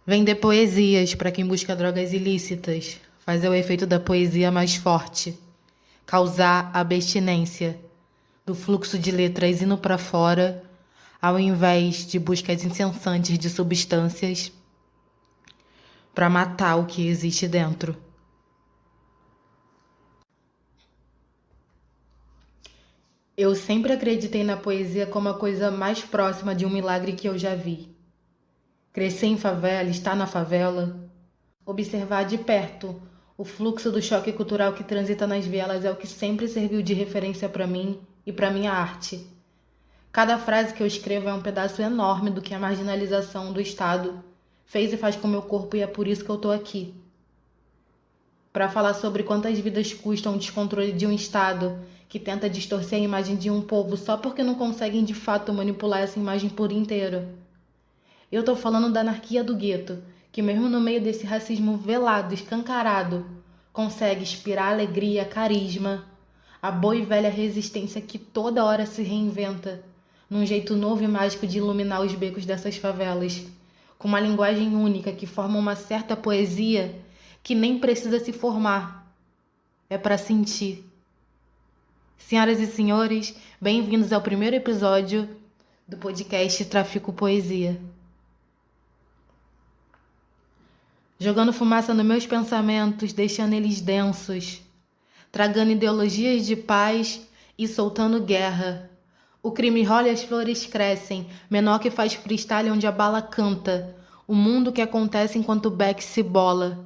Vender poesias para quem busca drogas ilícitas, fazer o efeito da poesia mais forte, causar abstinência do fluxo de letras indo para fora, ao invés de buscas incessantes de substâncias para matar o que existe dentro. Eu sempre acreditei na poesia como a coisa mais próxima de um milagre que eu já vi. Crescer em favela, estar na favela, observar de perto o fluxo do choque cultural que transita nas vielas é o que sempre serviu de referência para mim e para minha arte. Cada frase que eu escrevo é um pedaço enorme do que a marginalização do Estado fez e faz com meu corpo, e é por isso que eu tô aqui. Para falar sobre quantas vidas custam o descontrole de um Estado que tenta distorcer a imagem de um povo só porque não conseguem de fato manipular essa imagem por inteiro. Eu tô falando da anarquia do gueto, que mesmo no meio desse racismo velado, escancarado, consegue inspirar alegria, carisma, a boa e velha resistência que toda hora se reinventa, num jeito novo e mágico de iluminar os becos dessas favelas, com uma linguagem única que forma uma certa poesia que nem precisa se formar, é para sentir. Senhoras e senhores, bem-vindos ao primeiro episódio do podcast Trafico Poesia. Jogando fumaça nos meus pensamentos, deixando eles densos, tragando ideologias de paz e soltando guerra. O crime rola e as flores crescem, menor que faz freestyle onde a bala canta, o mundo que acontece enquanto o beck se bola.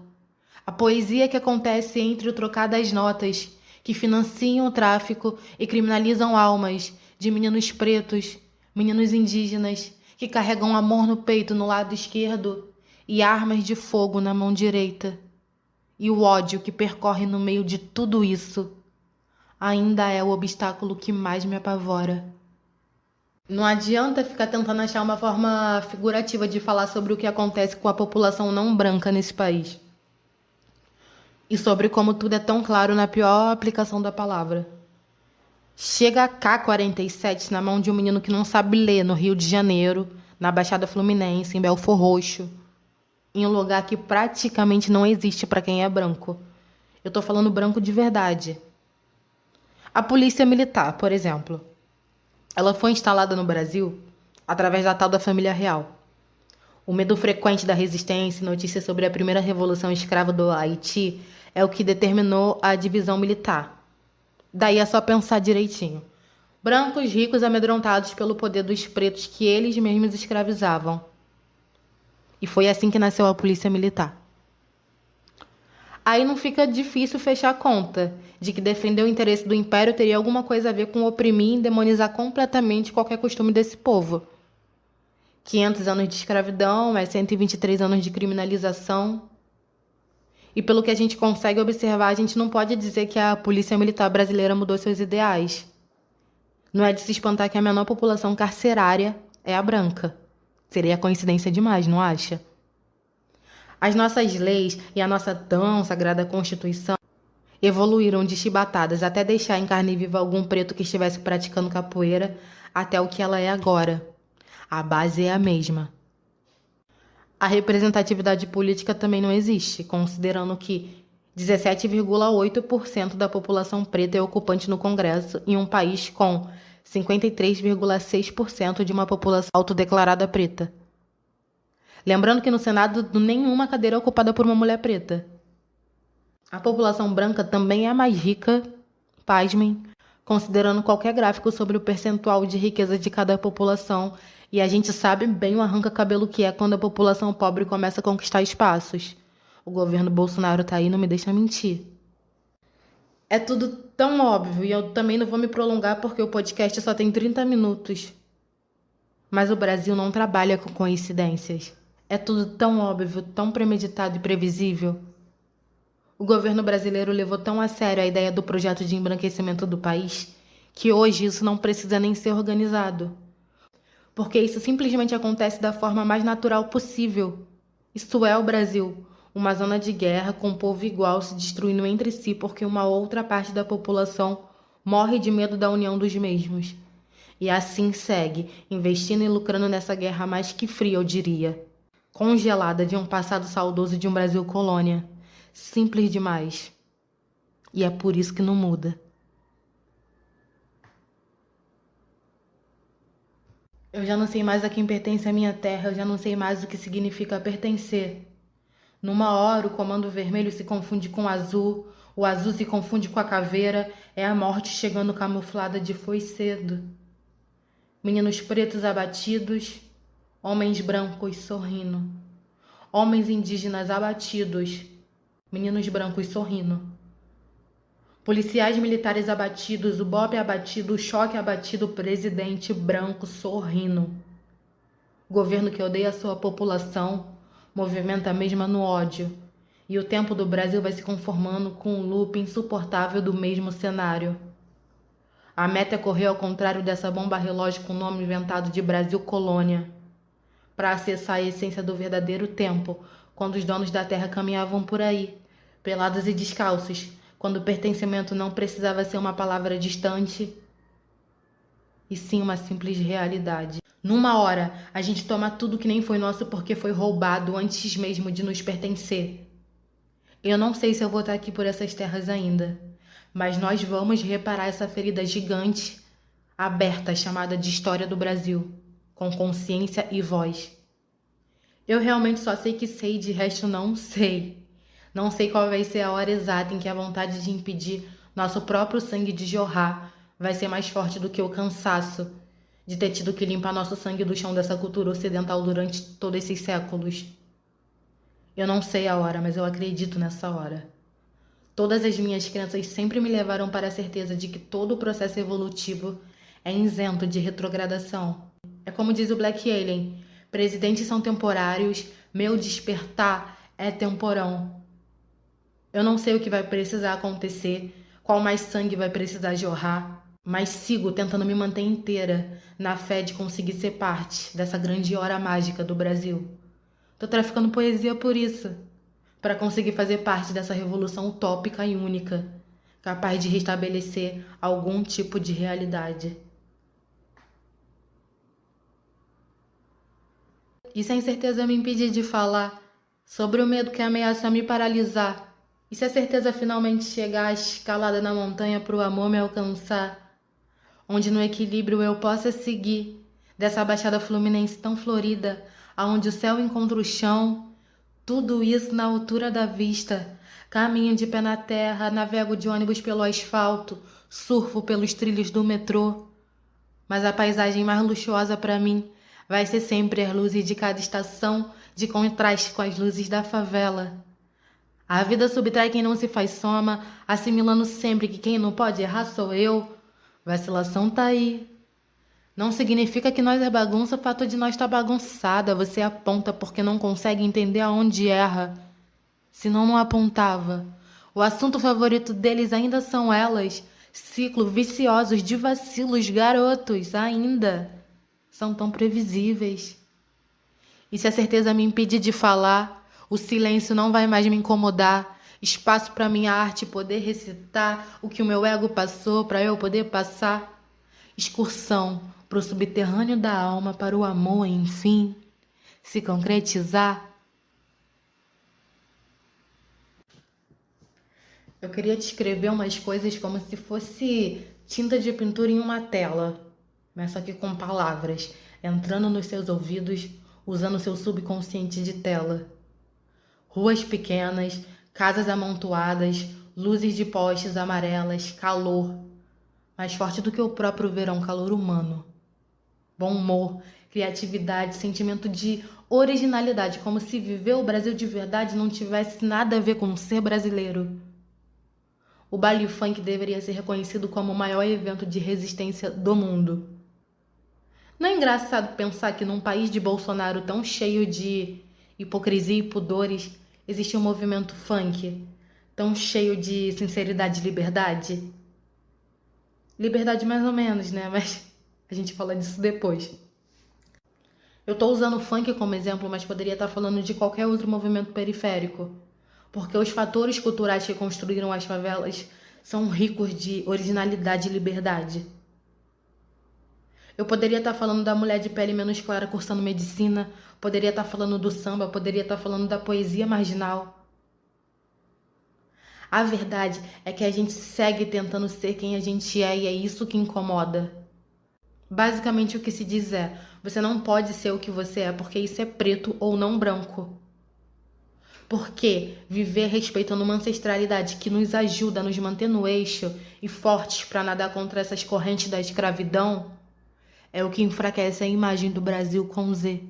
A poesia que acontece entre o trocar das notas, que financiam o tráfico e criminalizam almas de meninos pretos, meninos indígenas, que carregam amor no peito no lado esquerdo e armas de fogo na mão direita. E o ódio que percorre no meio de tudo isso ainda é o obstáculo que mais me apavora. Não adianta ficar tentando achar uma forma figurativa de falar sobre o que acontece com a população não branca nesse país. E sobre como tudo é tão claro na pior aplicação da palavra. Chega a K-47 na mão de um menino que não sabe ler no Rio de Janeiro, na Baixada Fluminense, em Belfor Roxo, em um lugar que praticamente não existe para quem é branco. Eu tô falando branco de verdade. A polícia militar, por exemplo, ela foi instalada no Brasil através da tal da família real. O medo frequente da resistência e notícias sobre a primeira revolução escrava do Haiti é o que determinou a divisão militar. Daí é só pensar direitinho. Brancos ricos amedrontados pelo poder dos pretos que eles mesmos escravizavam. E foi assim que nasceu a polícia militar. Aí não fica difícil fechar a conta de que defender o interesse do império teria alguma coisa a ver com oprimir e demonizar completamente qualquer costume desse povo. 500 anos de escravidão, mais 123 anos de criminalização. E pelo que a gente consegue observar, a gente não pode dizer que a polícia militar brasileira mudou seus ideais. Não é de se espantar que a menor população carcerária é a branca. Seria coincidência demais, não acha? As nossas leis e a nossa tão sagrada Constituição evoluíram de chibatadas até deixar em carne viva algum preto que estivesse praticando capoeira até o que ela é agora. A base é a mesma. A representatividade política também não existe, considerando que 17,8% da população preta é ocupante no Congresso em um país com 53,6% de uma população autodeclarada preta. Lembrando que no Senado nenhuma cadeira é ocupada por uma mulher preta. A população branca também é a mais rica, pasmem, considerando qualquer gráfico sobre o percentual de riqueza de cada população, e a gente sabe bem o arranca-cabelo que é quando a população pobre começa a conquistar espaços. O governo Bolsonaro tá aí, não me deixa mentir. É tudo tão óbvio, e eu também não vou me prolongar porque o podcast só tem 30 minutos. Mas o Brasil não trabalha com coincidências. É tudo tão óbvio, tão premeditado e previsível. O governo brasileiro levou tão a sério a ideia do projeto de embranquecimento do país que hoje isso não precisa nem ser organizado. Porque isso simplesmente acontece da forma mais natural possível. Isto é o Brasil, uma zona de guerra com um povo igual se destruindo entre si porque uma outra parte da população morre de medo da união dos mesmos. E assim segue, investindo e lucrando nessa guerra mais que fria, eu diria. congelada de um passado saudoso de um Brasil colônia. Simples demais. E é por isso que não muda. Eu já não sei mais a quem pertence a minha terra, eu já não sei mais o que significa pertencer. Numa hora, o comando vermelho se confunde com o azul se confunde com a caveira, é a morte chegando camuflada de foi cedo. Meninos pretos abatidos, homens brancos sorrindo. Homens indígenas abatidos, meninos brancos sorrindo. Policiais militares abatidos, o BOPE abatido, o choque abatido, o presidente branco sorrindo. Governo que odeia a sua população, movimenta a mesma no ódio. E o tempo do Brasil vai se conformando com um loop insuportável do mesmo cenário. A meta é correr ao contrário dessa bomba relógio com o nome inventado de Brasil Colônia, para acessar a essência do verdadeiro tempo, quando os donos da terra caminhavam por aí, pelados e descalços, quando o pertencimento não precisava ser uma palavra distante, e sim uma simples realidade. Numa hora, a gente toma tudo que nem foi nosso porque foi roubado antes mesmo de nos pertencer. Eu não sei se eu vou estar aqui por essas terras ainda, mas nós vamos reparar essa ferida gigante, aberta, chamada de história do Brasil, com consciência e voz. Eu realmente só sei que sei, de resto não sei. Não sei qual vai ser a hora exata em que a vontade de impedir nosso próprio sangue de jorrar vai ser mais forte do que o cansaço de ter tido que limpar nosso sangue do chão dessa cultura ocidental durante todos esses séculos. Eu não sei a hora, mas eu acredito nessa hora. Todas as minhas crenças sempre me levaram para a certeza de que todo o processo evolutivo é isento de retrogradação. É como diz o Black Alien, presidentes são temporários, meu despertar é temporão. Eu não sei o que vai precisar acontecer, qual mais sangue vai precisar jorrar, mas sigo tentando me manter inteira na fé de conseguir ser parte dessa grande hora mágica do Brasil. Tô traficando poesia por isso, para conseguir fazer parte dessa revolução utópica e única, capaz de restabelecer algum tipo de realidade. E sem certeza me impedir de falar sobre o medo que ameaça me paralisar. E se a certeza finalmente chegar à escalada na montanha para o amor me alcançar, onde no equilíbrio eu possa seguir dessa baixada fluminense tão florida, aonde o céu encontra o chão, tudo isso na altura da vista, caminho de pé na terra, navego de ônibus pelo asfalto, surfo pelos trilhos do metrô. Mas a paisagem mais luxuosa para mim vai ser sempre as luzes de cada estação, de contraste com as luzes da favela. A vida subtrai quem não se faz soma, assimilando sempre que quem não pode errar sou eu. Vacilação tá aí. Não significa que nós é bagunça, o fato de nós tá bagunçada. Você aponta porque não consegue entender aonde erra. Senão não apontava. O assunto favorito deles ainda são elas. Ciclo viciosos de vacilos, garotos, ainda. São tão previsíveis. E se a certeza me impedir de falar, o silêncio não vai mais me incomodar. Espaço para minha arte poder recitar o que o meu ego passou para eu poder passar. Excursão pro subterrâneo da alma, para o amor, enfim, se concretizar. Eu queria te escrever umas coisas como se fosse tinta de pintura em uma tela, mas só que com palavras, entrando nos seus ouvidos, usando seu subconsciente de tela. Ruas pequenas, casas amontoadas, luzes de postes amarelas, calor, mais forte do que o próprio verão, calor humano. Bom humor, criatividade, sentimento de originalidade, como se viver o Brasil de verdade não tivesse nada a ver com ser brasileiro. O baile funk deveria ser reconhecido como o maior evento de resistência do mundo. Não é engraçado pensar que num país de Bolsonaro tão cheio de hipocrisia e pudores, existe um movimento funk tão cheio de sinceridade e liberdade? Liberdade mais ou menos, né? Mas a gente fala disso depois. Eu tô usando o funk como exemplo, mas poderia estar falando de qualquer outro movimento periférico. Porque os fatores culturais que construíram as favelas são ricos de originalidade e liberdade. Eu poderia estar falando da mulher de pele menos clara cursando medicina, poderia estar falando do samba, poderia estar falando da poesia marginal. A verdade é que a gente segue tentando ser quem a gente é e é isso que incomoda. Basicamente o que se diz é, você não pode ser o que você é porque isso é preto ou não branco. Porque viver respeitando uma ancestralidade que nos ajuda a nos manter no eixo e fortes para nadar contra essas correntes da escravidão é o que enfraquece a imagem do Brasil com Z.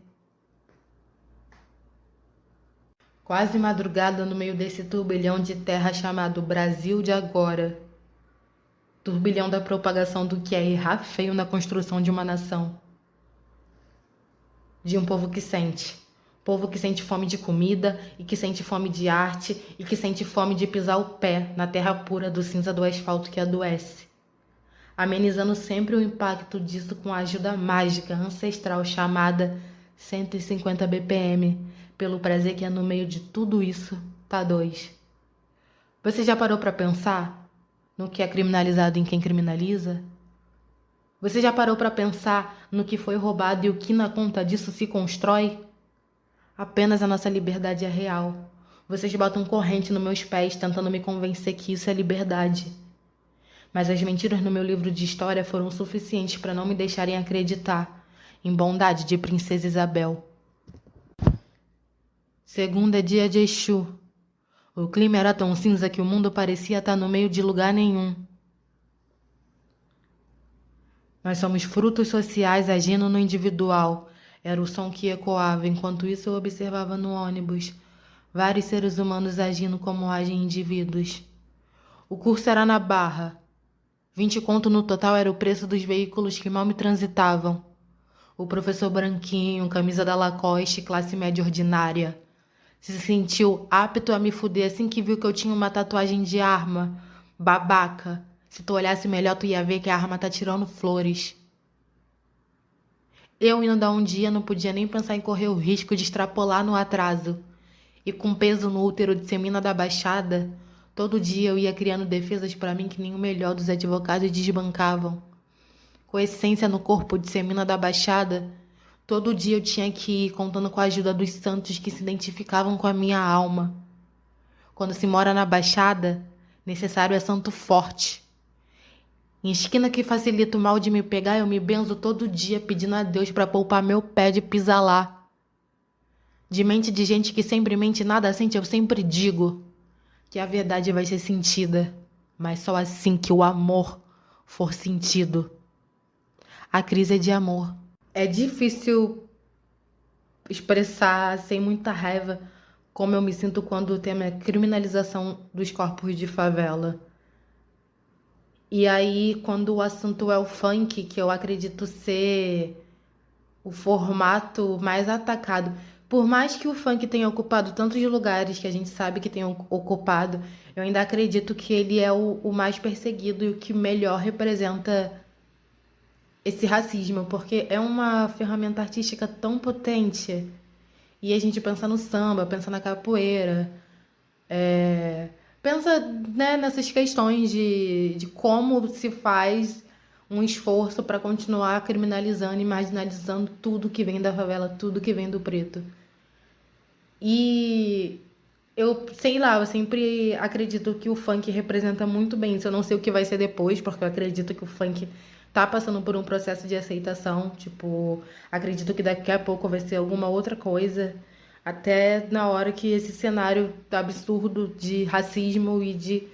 Quase madrugada no meio desse turbilhão de terra chamado Brasil de agora. Turbilhão da propagação do que é errar feio na construção de uma nação. De um povo que sente. Povo que sente fome de comida, e que sente fome de arte, e que sente fome de pisar o pé na terra pura do cinza do asfalto que adoece. Amenizando sempre o impacto disso com a ajuda mágica ancestral chamada 150 BPM, pelo prazer que é no meio de tudo isso, tá 2. Você já parou pra pensar no que é criminalizado em quem criminaliza? Você já parou pra pensar no que foi roubado e o que na conta disso se constrói? Apenas a nossa liberdade é real. Vocês botam corrente nos meus pés tentando me convencer que isso é liberdade. Mas as mentiras no meu livro de história foram suficientes para não me deixarem acreditar em bondade de Princesa Isabel. Segunda é dia de Exu. O clima era tão cinza que o mundo parecia estar no meio de lugar nenhum. Nós somos frutos sociais agindo no individual. Era o som que ecoava. Enquanto isso eu observava no ônibus vários seres humanos agindo como agem indivíduos. O curso era na Barra. 20 conto no total era o preço dos veículos que mal me transitavam. O professor branquinho, camisa da Lacoste, classe média ordinária, se sentiu apto a me fuder assim que viu que eu tinha uma tatuagem de arma. Babaca. Se tu olhasse melhor, tu ia ver que a arma tá tirando flores. Eu indo um dia não podia nem pensar em correr o risco de extrapolar no atraso. E com peso no útero de semina da Baixada, todo dia eu ia criando defesas para mim que nem o melhor dos advogados desbancavam. Com essência no corpo de semina da Baixada, todo dia eu tinha que ir contando com a ajuda dos santos que se identificavam com a minha alma. Quando se mora na Baixada, necessário é santo forte. Em esquina que facilita o mal de me pegar, eu me benzo todo dia pedindo a Deus para poupar meu pé de pisar lá. De mente de gente que sempre mente nada sente, eu sempre digo que a verdade vai ser sentida, mas só assim que o amor for sentido. A crise é de amor. É difícil expressar sem muita raiva como eu me sinto quando o tema é criminalização dos corpos de favela. E aí, quando o assunto é o funk, que eu acredito ser o formato mais atacado, por mais que o funk tenha ocupado tantos lugares que a gente sabe que tem ocupado, eu ainda acredito que ele é o mais perseguido e o que melhor representa esse racismo, porque é uma ferramenta artística tão potente. E a gente pensa no samba, pensa na capoeira, pensa, né, nessas questões de como se faz um esforço para continuar criminalizando e marginalizando tudo que vem da favela, tudo que vem do preto. E eu sei lá, eu sempre acredito que o funk representa muito bem isso. Eu não sei o que vai ser depois, porque eu acredito que o funk tá passando por um processo de aceitação. Tipo, acredito que daqui a pouco vai ser alguma outra coisa. Até na hora que esse cenário absurdo de racismo e de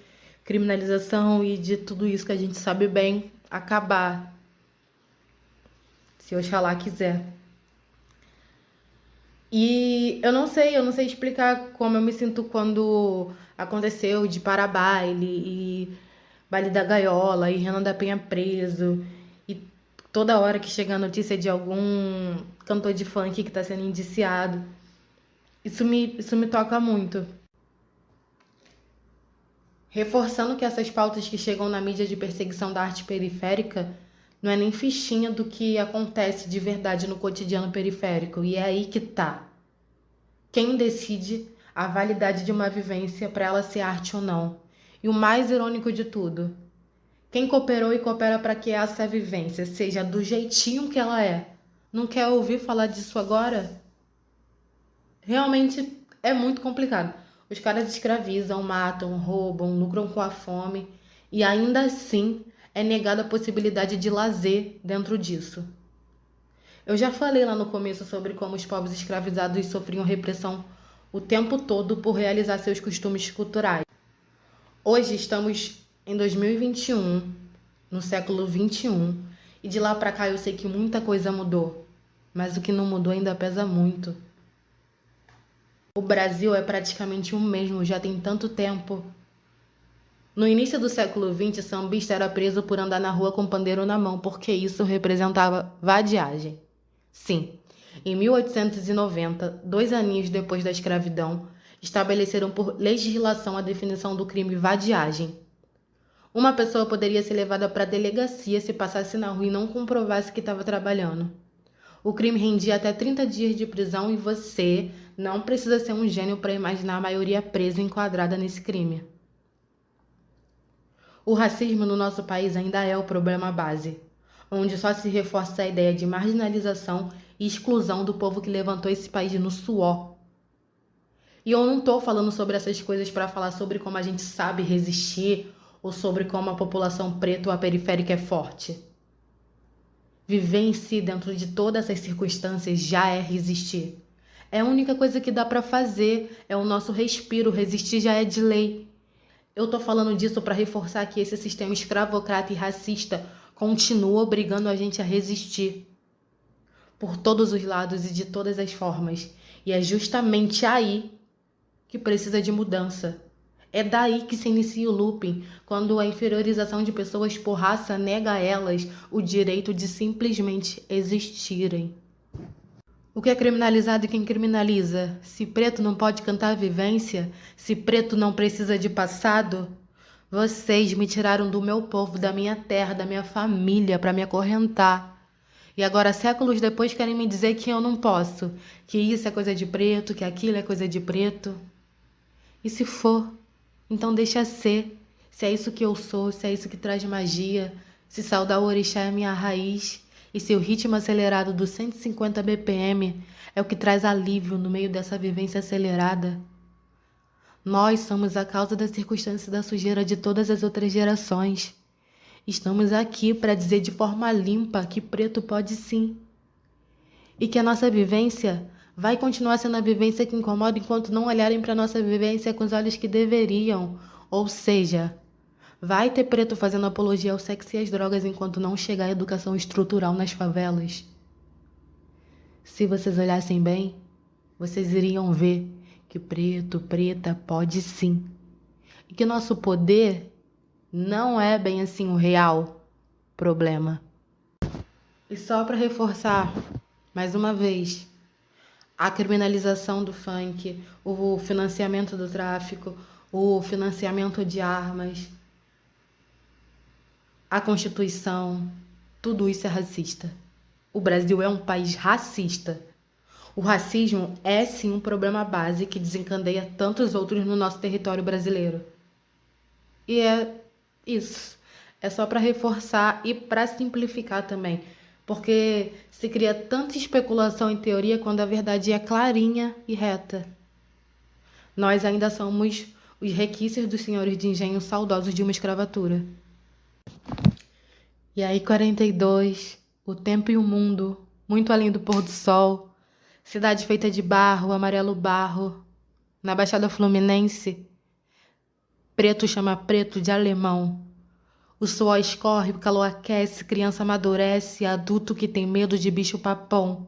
criminalização e de tudo isso que a gente sabe bem acabar. Se Oxalá quiser. E eu não sei explicar como eu me sinto quando aconteceu de para-baile e baile da gaiola e Renan da Penha preso. E toda hora que chega a notícia de algum cantor de funk que está sendo indiciado. Isso me toca muito. Reforçando que essas pautas que chegam na mídia de perseguição da arte periférica não é nem fichinha do que acontece de verdade no cotidiano periférico. E é aí que tá. Quem decide a validade de uma vivência para ela ser arte ou não? E o mais irônico de tudo, quem cooperou e coopera para que essa vivência seja do jeitinho que ela é, não quer ouvir falar disso agora? Realmente é muito complicado. Os caras escravizam, matam, roubam, lucram com a fome e ainda assim é negada a possibilidade de lazer dentro disso. Eu já falei lá no começo sobre como os povos escravizados sofriam repressão o tempo todo por realizar seus costumes culturais. Hoje estamos em 2021, no século 21, e de lá pra cá eu sei que muita coisa mudou, mas o que não mudou ainda pesa muito. O Brasil é praticamente o mesmo, já tem tanto tempo. No início do século XX, sambista era preso por andar na rua com pandeiro na mão, porque isso representava vadiagem. Sim, em 1890, 2 aninhos depois da escravidão, estabeleceram por legislação a definição do crime vadiagem. Uma pessoa poderia ser levada para a delegacia se passasse na rua e não comprovasse que estava trabalhando. O crime rendia até 30 dias de prisão e você não precisa ser um gênio para imaginar a maioria presa e enquadrada nesse crime. O racismo no nosso país ainda é o problema base, onde só se reforça a ideia de marginalização e exclusão do povo que levantou esse país no suor. E eu não estou falando sobre essas coisas para falar sobre como a gente sabe resistir ou sobre como a população preta ou a periférica é forte. Viver em si dentro de todas essas circunstâncias já é resistir. É a única coisa que dá para fazer, é o nosso respiro, resistir já é de lei. Eu tô falando disso para reforçar que esse sistema escravocrata e racista continua obrigando a gente a resistir. Por todos os lados e de todas as formas. E é justamente aí que precisa de mudança. É daí que se inicia o looping, quando a inferiorização de pessoas por raça nega a elas o direito de simplesmente existirem. O que é criminalizado e quem criminaliza? Se preto não pode cantar a vivência, se preto não precisa de passado, vocês me tiraram do meu povo, da minha terra, da minha família para me acorrentar. E agora, séculos depois, querem me dizer que eu não posso, que isso é coisa de preto, que aquilo é coisa de preto. E se for, então deixa ser. Se é isso que eu sou, se é isso que traz magia, se saudar o orixá é minha raiz, e se o ritmo acelerado dos 150 BPM é o que traz alívio no meio dessa vivência acelerada. Nós somos a causa da circunstância da sujeira de todas as outras gerações. Estamos aqui para dizer de forma limpa que preto pode sim. E que a nossa vivência vai continuar sendo a vivência que incomoda enquanto não olharem para a nossa vivência com os olhos que deveriam. Ou seja, vai ter preto fazendo apologia ao sexo e às drogas enquanto não chegar a educação estrutural nas favelas. Se vocês olhassem bem, vocês iriam ver que preto, preta pode sim. E que nosso poder não é bem assim o real problema. E só para reforçar, mais uma vez, a criminalização do funk, o financiamento do tráfico, o financiamento de armas, a Constituição, tudo isso é racista. O Brasil é um país racista. O racismo é sim um problema base que desencadeia tantos outros no nosso território brasileiro. E é isso. É só para reforçar e para simplificar também. Porque se cria tanta especulação em teoria quando a verdade é clarinha e reta. Nós ainda somos os requisitos dos senhores de engenho saudosos de uma escravatura. E aí 42, o tempo e o mundo, muito além do pôr do sol, cidade feita de barro, amarelo barro, na Baixada Fluminense, preto chama preto de alemão. O suor escorre, o calor aquece, criança amadurece, adulto que tem medo de bicho papão.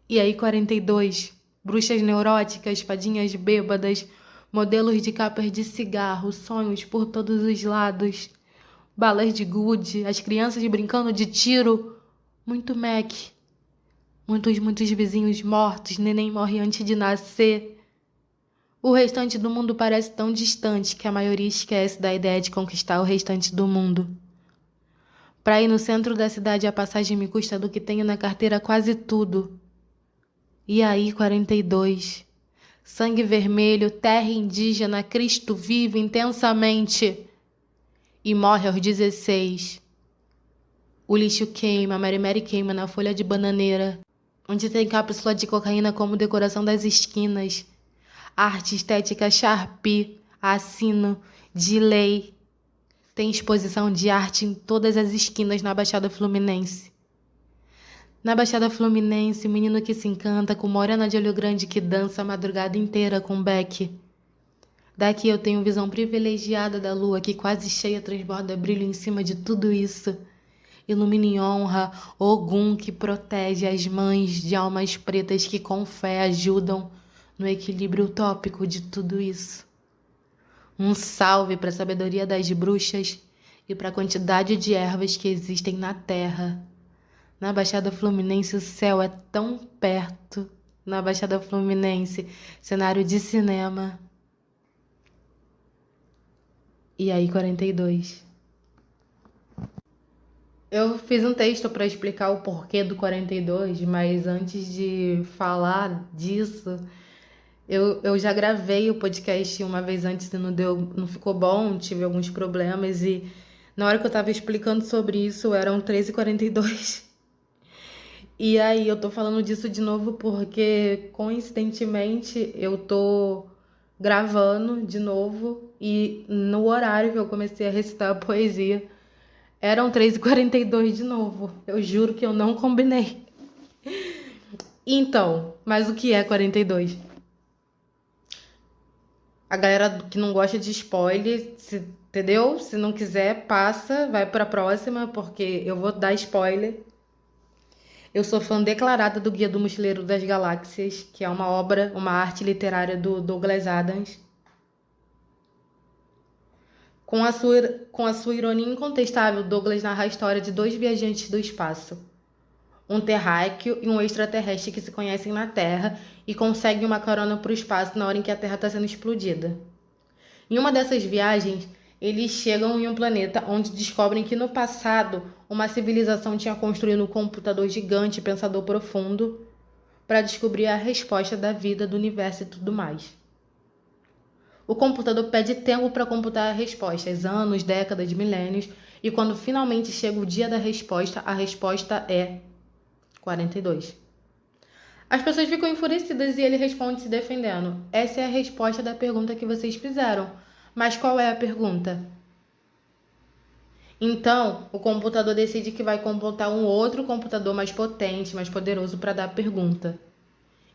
E aí 42, bruxas neuróticas, fadinhas bêbadas, modelos de capas de cigarro, sonhos por todos os lados, balas de gude, as crianças brincando de tiro, muito Mac, muitos vizinhos mortos, neném morre antes de nascer. O restante do mundo parece tão distante que a maioria esquece da ideia de conquistar o restante do mundo. Para ir no centro da cidade a passagem me custa do que tenho na carteira quase tudo. E aí 42, sangue vermelho, terra indígena, Cristo vive intensamente. E morre aos 16. O lixo queima, a Mary queima na folha de bananeira, onde tem cápsula de cocaína como decoração das esquinas, arte estética Sharpie, assino, de lei. Tem exposição de arte em todas as esquinas na Baixada Fluminense. Na Baixada Fluminense, menino que se encanta com morena de olho grande que dança a madrugada inteira com Beck. Daqui eu tenho visão privilegiada da lua que quase cheia transborda brilho em cima de tudo isso. Ilumina em honra Ogum que protege as mães de almas pretas que com fé ajudam no equilíbrio utópico de tudo isso. Um salve para a sabedoria das bruxas e para a quantidade de ervas que existem na terra. Na Baixada Fluminense o céu é tão perto. Na Baixada Fluminense, cenário de cinema. E aí, 42. Eu fiz um texto para explicar o porquê do 42, mas antes de falar disso, eu já gravei o podcast uma vez antes e não ficou bom, tive alguns problemas e na hora que eu tava explicando sobre isso eram 13h42. E aí eu tô falando disso de novo porque coincidentemente eu tô gravando de novo e no horário que eu comecei a recitar a poesia eram 3h42 de novo. Eu juro que eu não combinei. Então, mas o que é 42? A galera que não gosta de spoiler, entendeu? Se não quiser, passa, vai pra próxima, porque eu vou dar spoiler. Eu sou fã declarada do Guia do Mochileiro das Galáxias, que é uma obra, uma arte literária do Douglas Adams. Com a sua ironia incontestável, Douglas narra a história de dois viajantes do espaço. Um terráqueo e um extraterrestre que se conhecem na Terra e conseguem uma carona para o espaço na hora em que a Terra está sendo explodida. Em uma dessas viagens, eles chegam em um planeta onde descobrem que no passado uma civilização tinha construído um computador gigante e pensador profundo para descobrir a resposta da vida, do universo e tudo mais. O computador pede tempo para computar respostas, anos, décadas, milênios, e quando finalmente chega o dia da resposta, a resposta é 42. As pessoas ficam enfurecidas e ele responde se defendendo. Essa é a resposta da pergunta que vocês fizeram. Mas qual é a pergunta? Então, o computador decide que vai computar um outro computador mais potente, mais poderoso para dar a pergunta.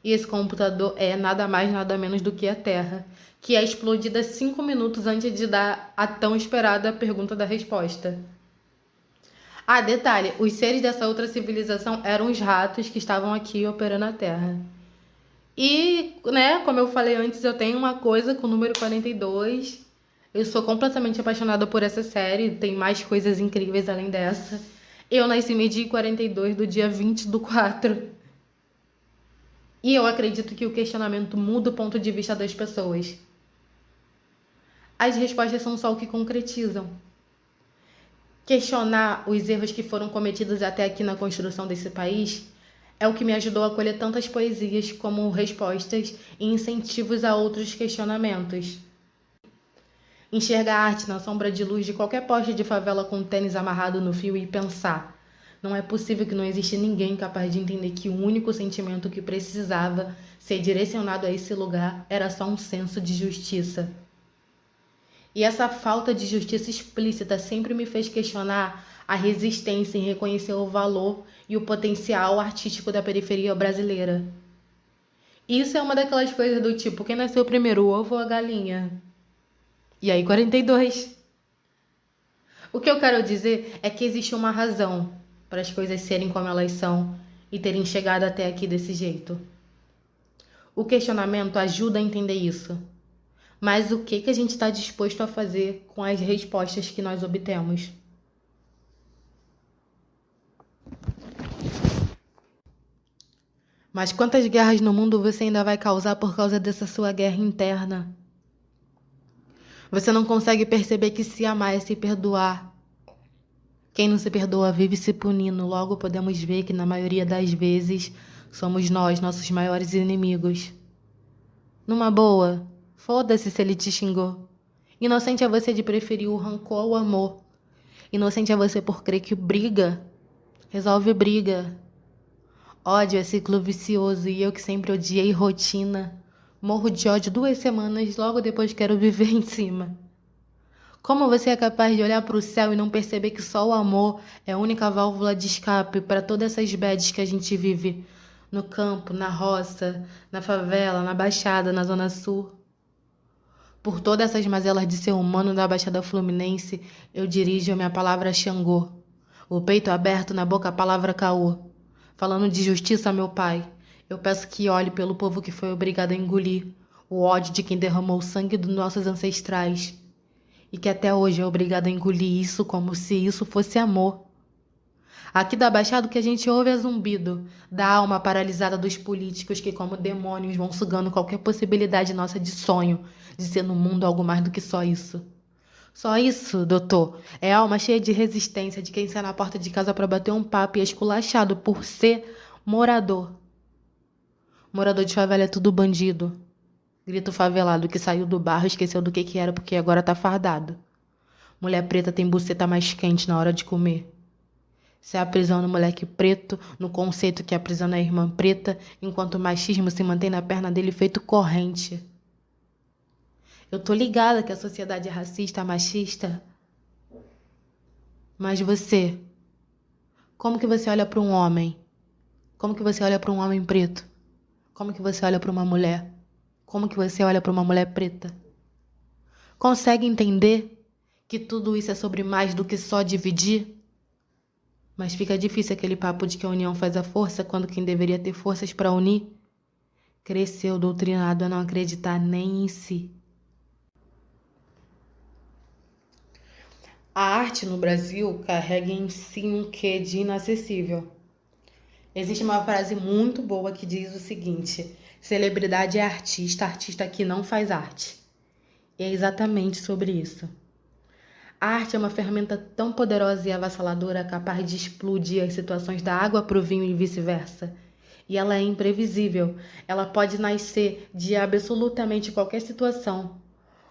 E esse computador é nada mais, nada menos do que a Terra, que é explodida 5 minutos antes de dar a tão esperada pergunta da resposta. Ah, detalhe, os seres dessa outra civilização eram os ratos que estavam aqui operando a Terra. E, né, como eu falei antes, eu tenho uma coisa com o número 42. Eu sou completamente apaixonada por essa série, tem mais coisas incríveis além dessa. Eu nasci meio-dia 42 do dia 20/4. E eu acredito que o questionamento muda o ponto de vista das pessoas. As respostas são só o que concretizam. Questionar os erros que foram cometidos até aqui na construção desse país é o que me ajudou a colher tantas poesias como respostas e incentivos a outros questionamentos. Enxergar a arte na sombra de luz de qualquer poste de favela com tênis amarrado no fio e pensar: não é possível que não existe ninguém capaz de entender que o único sentimento que precisava ser direcionado a esse lugar era só um senso de justiça. E essa falta de justiça explícita sempre me fez questionar a resistência em reconhecer o valor e o potencial artístico da periferia brasileira. Isso é uma daquelas coisas do tipo, quem nasceu primeiro, o ovo ou a galinha? E aí, 42. O que eu quero dizer é que existe uma razão para as coisas serem como elas são e terem chegado até aqui desse jeito. O questionamento ajuda a entender isso. Mas o que a gente está disposto a fazer com as respostas que nós obtemos? Mas quantas guerras no mundo você ainda vai causar por causa dessa sua guerra interna? Você não consegue perceber que se amar é se perdoar. Quem não se perdoa vive se punindo. Logo podemos ver que na maioria das vezes somos nós, nossos maiores inimigos. Numa boa, foda-se se ele te xingou. Inocente é você de preferir o rancor ao amor. Inocente é você por crer que briga resolve briga. Ódio é ciclo vicioso e eu que sempre odiei rotina. Morro de ódio 2 semanas, logo depois quero viver em cima. Como você é capaz de olhar para o céu e não perceber que só o amor é a única válvula de escape para todas essas bads que a gente vive? No campo, na roça, na favela, na Baixada, na Zona Sul. Por todas essas mazelas de ser humano da Baixada Fluminense, eu dirijo a minha palavra a Xangô. O peito aberto, na boca a palavra caô. Falando de justiça, meu pai, eu peço que olhe pelo povo que foi obrigado a engolir o ódio de quem derramou o sangue dos nossos ancestrais e que até hoje é obrigado a engolir isso como se isso fosse amor. Aqui da Baixada o que a gente ouve é zumbido da alma paralisada dos políticos que como demônios vão sugando qualquer possibilidade nossa de sonho, de ser no mundo algo mais do que só isso. Só isso, doutor, é alma cheia de resistência de quem sai na porta de casa para bater um papo e é esculachado por ser morador. Morador de favela é tudo bandido. Grito favelado que saiu do barro e esqueceu do que era porque agora tá fardado. Mulher preta tem buceta mais quente na hora de comer. Se é a prisão do moleque preto, no conceito que a prisão é a irmã preta, enquanto o machismo se mantém na perna dele feito corrente. Eu tô ligada que a sociedade é racista, machista. Mas você, como que você olha para um homem? Como que você olha para um homem preto? Como que você olha para uma mulher? Como que você olha para uma mulher preta? Consegue entender que tudo isso é sobre mais do que só dividir? Mas fica difícil aquele papo de que a união faz a força quando quem deveria ter forças para unir cresceu doutrinado a não acreditar nem em si. A arte no Brasil carrega em si um quê de inacessível. Existe uma frase muito boa que diz o seguinte: celebridade é artista, artista que não faz arte. E é exatamente sobre isso. A arte é uma ferramenta tão poderosa e avassaladora capaz de explodir as situações da água para o vinho e vice-versa. E ela é imprevisível. Ela pode nascer de absolutamente qualquer situação.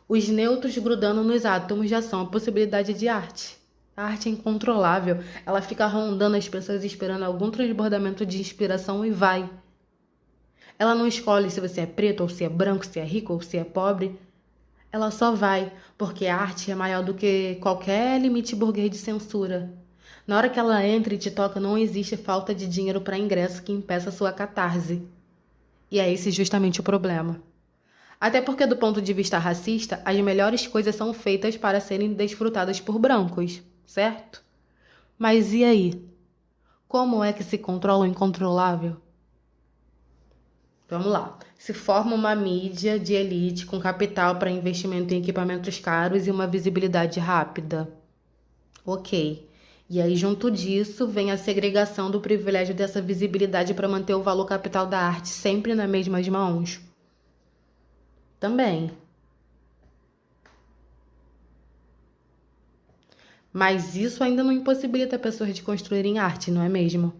Os nêutrons grudando nos átomos já são a possibilidade de arte. A arte é incontrolável. Ela fica rondando as pessoas esperando algum transbordamento de inspiração e vai. Ela não escolhe se você é preto ou se é branco, se é rico ou se é pobre. Ela só vai, porque a arte é maior do que qualquer limite burguês de censura. Na hora que ela entra e te toca, não existe falta de dinheiro para ingresso que impeça sua catarse. E é esse justamente o problema. Até porque, do ponto de vista racista, as melhores coisas são feitas para serem desfrutadas por brancos, certo? Mas e aí? Como é que se controla o incontrolável? Vamos lá. Se forma uma mídia de elite com capital para investimento em equipamentos caros e uma visibilidade rápida. Ok. E aí, junto disso, vem a segregação do privilégio dessa visibilidade para manter o valor capital da arte sempre nas mesmas mãos. Também. Mas isso ainda não impossibilita pessoas de construírem arte, não é mesmo?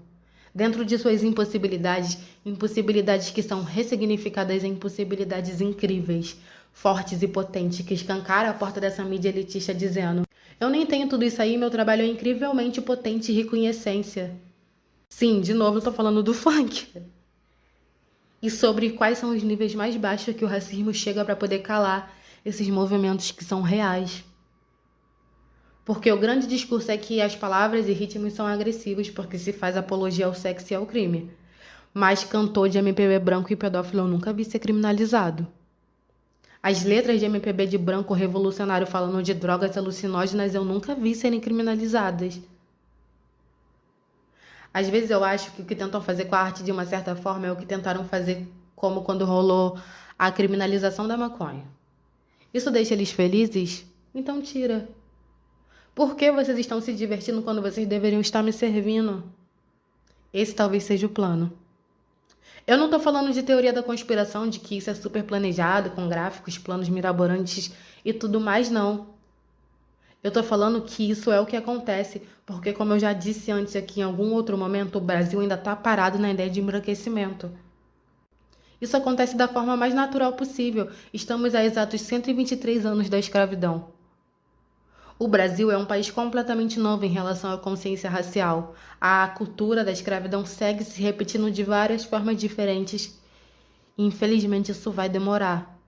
Dentro de suas impossibilidades, impossibilidades que são ressignificadas em impossibilidades incríveis, fortes e potentes, que escancaram a porta dessa mídia elitista dizendo: eu nem tenho tudo isso aí, meu trabalho é incrivelmente potente e rico em essência. Sim, de novo eu tô falando do funk. E sobre quais são os níveis mais baixos que o racismo chega para poder calar esses movimentos que são reais. Porque o grande discurso é que as palavras e ritmos são agressivos porque se faz apologia ao sexo e ao crime. Mas cantor de MPB branco e pedófilo eu nunca vi ser criminalizado. As letras de MPB de branco revolucionário falando de drogas alucinógenas eu nunca vi serem criminalizadas. Às vezes eu acho que o que tentam fazer com a arte de uma certa forma é o que tentaram fazer como quando rolou a criminalização da maconha. Isso deixa eles felizes? Então tira. Por que vocês estão se divertindo quando vocês deveriam estar me servindo? Esse talvez seja o plano. Eu não tô falando de teoria da conspiração, de que isso é super planejado, com gráficos, planos mirabolantes e tudo mais, não. Eu tô falando que isso é o que acontece, porque como eu já disse antes aqui em algum outro momento, o Brasil ainda tá parado na ideia de embranquecimento. Isso acontece da forma mais natural possível. Estamos a exatos 123 anos da escravidão. O Brasil é um país completamente novo em relação à consciência racial. A cultura da escravidão segue se repetindo de várias formas diferentes e infelizmente isso vai demorar.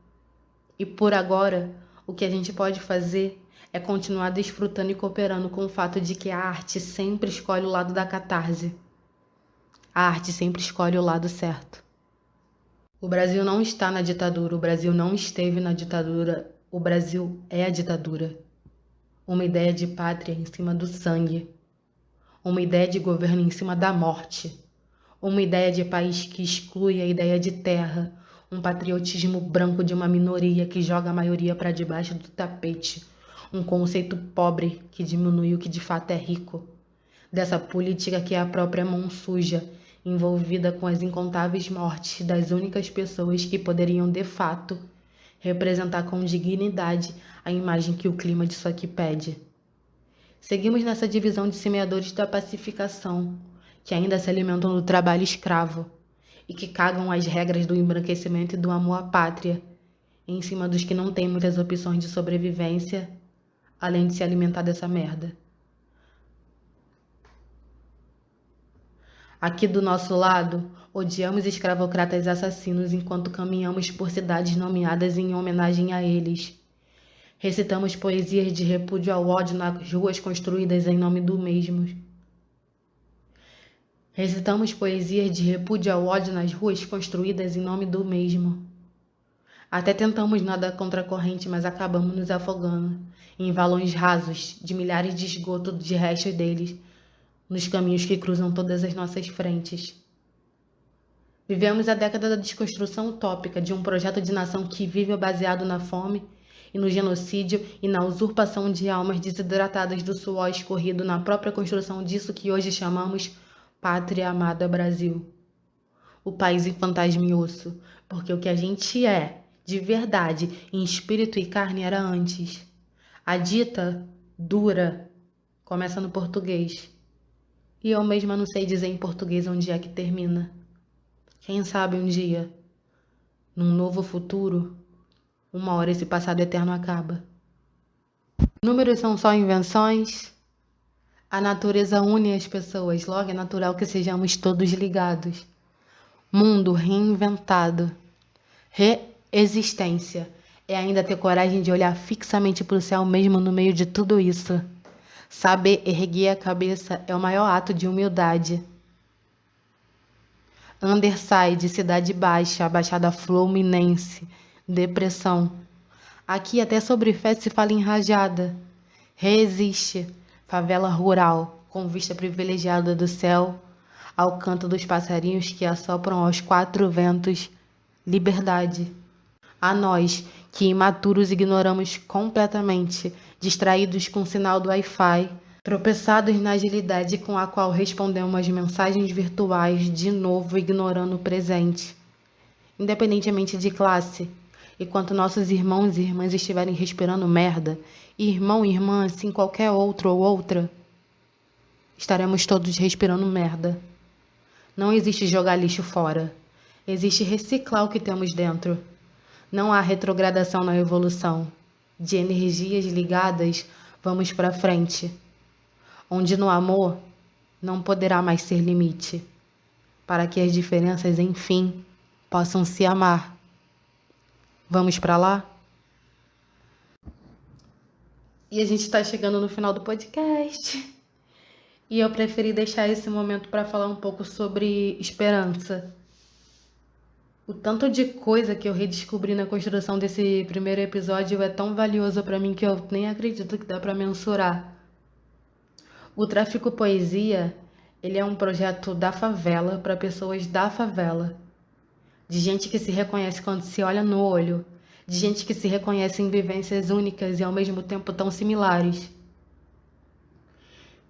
E por agora, o que a gente pode fazer é continuar desfrutando e cooperando com o fato de que a arte sempre escolhe o lado da catarse. A arte sempre escolhe o lado certo. O Brasil não está na ditadura, o Brasil não esteve na ditadura, o Brasil é a ditadura. Uma ideia de pátria em cima do sangue. Uma ideia de governo em cima da morte. Uma ideia de país que exclui a ideia de terra. Um patriotismo branco de uma minoria que joga a maioria para debaixo do tapete. Um conceito pobre que diminui o que de fato é rico. Dessa política que é a própria mão suja, envolvida com as incontáveis mortes das únicas pessoas que poderiam de fato representar com dignidade a imagem que o clima disso aqui pede. Seguimos nessa divisão de semeadores da pacificação, que ainda se alimentam do trabalho escravo e que cagam as regras do embranquecimento e do amor à pátria, em cima dos que não têm muitas opções de sobrevivência, além de se alimentar dessa merda. Aqui do nosso lado, odiamos escravocratas assassinos enquanto caminhamos por cidades nomeadas em homenagem a eles. Recitamos poesias de repúdio ao ódio nas ruas construídas em nome do mesmo. Recitamos poesias de repúdio ao ódio nas ruas construídas em nome do mesmo. Até tentamos nadar contra a corrente, mas acabamos nos afogando em valões rasos de milhares de esgoto de restos deles, nos caminhos que cruzam todas as nossas frentes. Vivemos a década da desconstrução utópica de um projeto de nação que vive baseado na fome e no genocídio e na usurpação de almas desidratadas do suor escorrido na própria construção disso que hoje chamamos Pátria Amada Brasil. O país em fantasma e osso, porque o que a gente é, de verdade, em espírito e carne era antes. A dita dura começa no português. E eu mesma não sei dizer em português onde é que termina. Quem sabe um dia, num novo futuro, uma hora esse passado eterno acaba. Números são só invenções. A natureza une as pessoas, logo é natural que sejamos todos ligados. Mundo reinventado. Reexistência. É ainda ter coragem de olhar fixamente para o céu mesmo no meio de tudo isso. Saber erguer a cabeça é o maior ato de humildade. Underside, Cidade Baixa, Baixada Fluminense, depressão. Aqui até sobre fé se fala em rajada. Reexiste, favela rural, com vista privilegiada do céu, ao canto dos passarinhos que assopram aos quatro ventos, liberdade. A nós, que imaturos ignoramos completamente, distraídos com o sinal do Wi-Fi, tropeçados na agilidade com a qual respondemos às mensagens virtuais, de novo ignorando o presente. Independentemente de classe, enquanto nossos irmãos e irmãs estiverem respirando merda, irmão e irmã, assim qualquer outro ou outra, estaremos todos respirando merda. Não existe jogar lixo fora. Existe reciclar o que temos dentro. Não há retrogradação na evolução. De energias ligadas, vamos para frente. Onde no amor não poderá mais ser limite, para que as diferenças, enfim, possam se amar. Vamos para lá? E a gente está chegando no final do podcast. E eu preferi deixar esse momento para falar um pouco sobre esperança. O tanto de coisa que eu redescobri na construção desse primeiro episódio é tão valioso para mim que eu nem acredito que dá para mensurar. O Tráfico Poesia, ele é um projeto da favela para pessoas da favela. De gente que se reconhece quando se olha no olho. De gente que se reconhece em vivências únicas e ao mesmo tempo tão similares.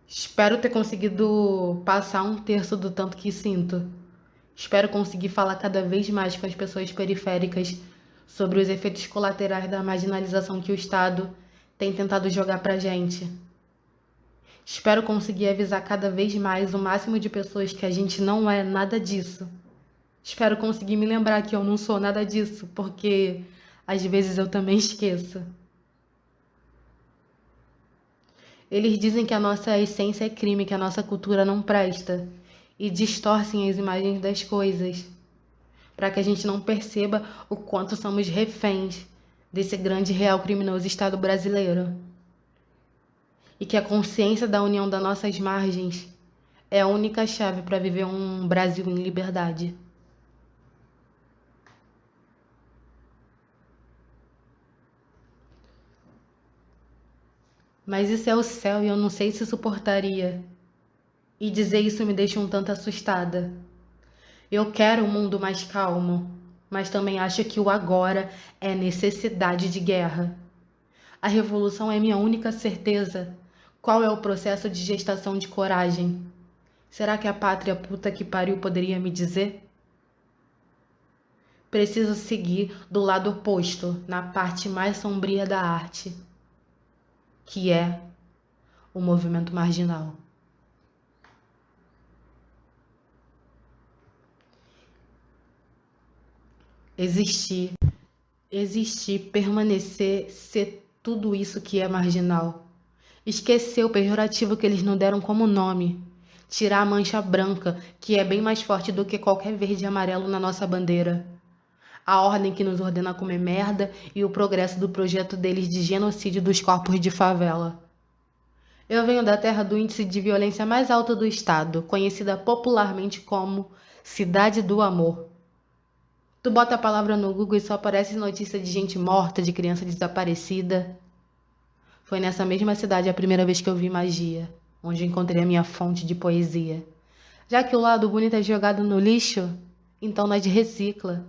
Espero ter conseguido passar um terço do tanto que sinto. Espero conseguir falar cada vez mais com as pessoas periféricas sobre os efeitos colaterais da marginalização que o Estado tem tentado jogar pra gente. Espero conseguir avisar cada vez mais o máximo de pessoas que a gente não é nada disso. Espero conseguir me lembrar que eu não sou nada disso, porque às vezes eu também esqueço. Eles dizem que a nossa essência é crime, que a nossa cultura não presta, e distorcem as imagens das coisas, para que a gente não perceba o quanto somos reféns desse grande real criminoso Estado brasileiro. E que a consciência da união das nossas margens é a única chave para viver um Brasil em liberdade. Mas isso é o céu e eu não sei se suportaria. E dizer isso me deixa um tanto assustada. Eu quero um mundo mais calmo, mas também acho que o agora é necessidade de guerra. A revolução é minha única certeza. Qual é o processo de gestação de coragem? Será que a pátria puta que pariu poderia me dizer? Preciso seguir do lado oposto, na parte mais sombria da arte, que é o movimento marginal. Existir, permanecer, ser tudo isso que é marginal. Esquecer o pejorativo que eles não deram como nome. Tirar a mancha branca, que é bem mais forte do que qualquer verde e amarelo na nossa bandeira. A ordem que nos ordena comer merda e o progresso do projeto deles de genocídio dos corpos de favela. Eu venho da terra do índice de violência mais alto do estado, conhecida popularmente como Cidade do Amor. Tu bota a palavra no Google e só aparece notícia de gente morta, de criança desaparecida. Foi nessa mesma cidade a primeira vez que eu vi magia, onde encontrei a minha fonte de poesia. Já que o lado bonito é jogado no lixo, então nós recicla.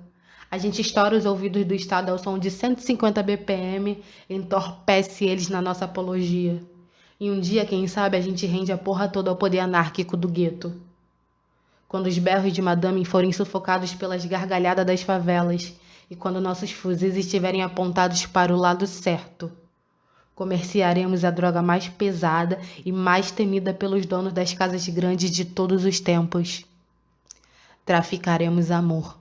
A gente estoura os ouvidos do Estado ao som de 150 BPM e entorpece eles na nossa apologia. E um dia, quem sabe, a gente rende a porra toda ao poder anárquico do gueto. Quando os berros de madame forem sufocados pelas gargalhadas das favelas e quando nossos fuzis estiverem apontados para o lado certo, comerciaremos a droga mais pesada e mais temida pelos donos das casas grandes de todos os tempos. Traficaremos amor.